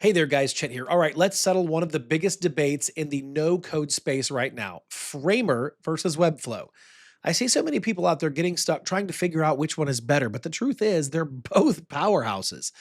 Hey there, guys. Chet here. All right, let's settle one of the biggest debates in the no code space right now: Framer versus Webflow. I see so many people out there getting stuck trying to figure out which one is better, but the truth is they're both powerhouses.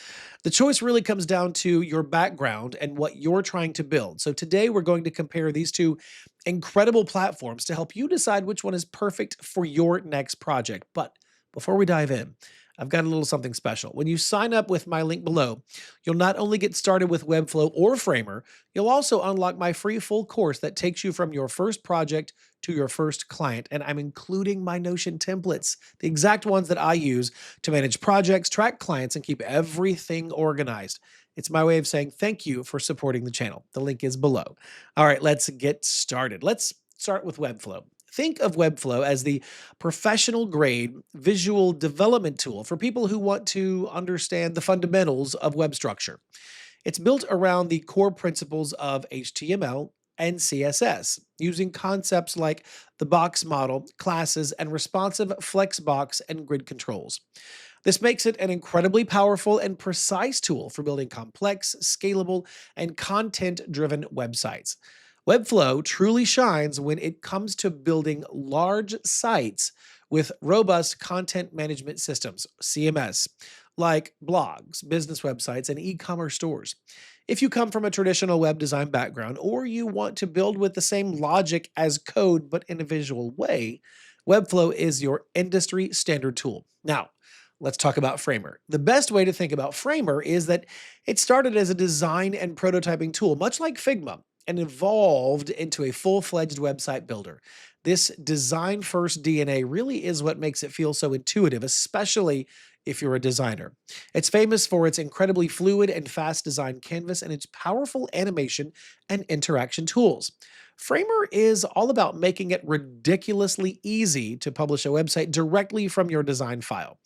The choice really comes down to your background and what you're trying to build. So today we're going to compare these two incredible platforms to help you decide which one is perfect for your next project. But before we dive in, I've got a little something special. When you sign up with my link below, you'll not only get started with Webflow or Framer, you'll also unlock my free full course that takes you from your first project to your first client. And I'm including my Notion templates, the exact ones that I use to manage projects, track clients, and keep everything organized. It's my way of saying thank you for supporting the channel. The link is below. All right, let's get started. Let's start with Webflow. Think of Webflow as the professional grade visual development tool for people who want to understand the fundamentals of web structure. It's built around the core principles of HTML and CSS, using concepts like the box model, classes, and responsive flexbox and grid controls. This makes it an incredibly powerful and precise tool for building complex, scalable, and content driven websites. Webflow truly shines when it comes to building large sites with robust content management systems, CMS, like blogs, business websites, and e commerce stores. If you come from a traditional web design background or you want to build with the same logic as code but in a visual way, Webflow is your industry standard tool. Now, let's talk about Framer. The best way to think about Framer is that it started as a design and prototyping tool, much like Figma, and evolved into a full-fledged website builder. This design-first DNA really is what makes it feel so intuitive, especially if you're a designer. It's famous for its incredibly fluid and fast design canvas and its powerful animation and interaction tools. Framer is all about making it ridiculously easy to publish a website directly from your design file.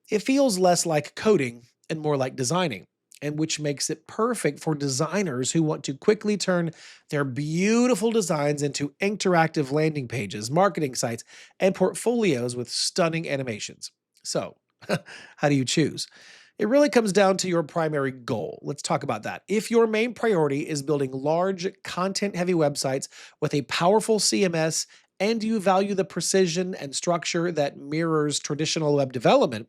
It feels less like coding and more like designing, and which makes it perfect for designers who want to quickly turn their beautiful designs into interactive landing pages, marketing sites, and portfolios with stunning animations. So, how do you choose? It really comes down to your primary goal. Let's talk about that. If your main priority is building large, content heavy websites with a powerful CMS and you value the precision and structure that mirrors traditional web development,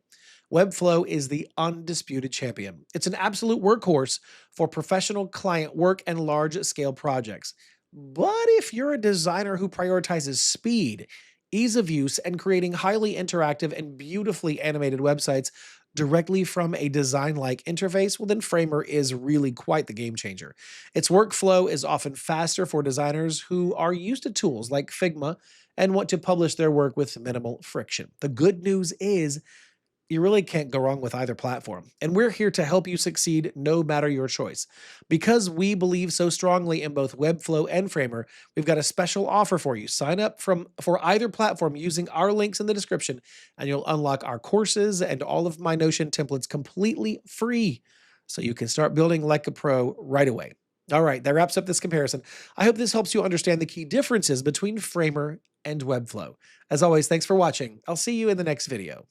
Webflow is the undisputed champion. It's an absolute workhorse for professional client work and large scale projects. But if you're a designer who prioritizes speed, ease of use, and creating highly interactive and beautifully animated websites directly from a design like interface, well, then Framer is really quite the game changer. Its workflow is often faster for designers who are used to tools like Figma and want to publish their work with minimal friction. The good news is you really can't go wrong with either platform. And we're here to help you succeed no matter your choice. Because we believe so strongly in both Webflow and Framer, we've got a special offer for you. Sign up for either platform using our links in the description, and you'll unlock our courses and all of my Notion templates completely free. So you can start building like a pro right away. All right, that wraps up this comparison. I hope this helps you understand the key differences between Framer and Webflow. As always, thanks for watching. I'll see you in the next video.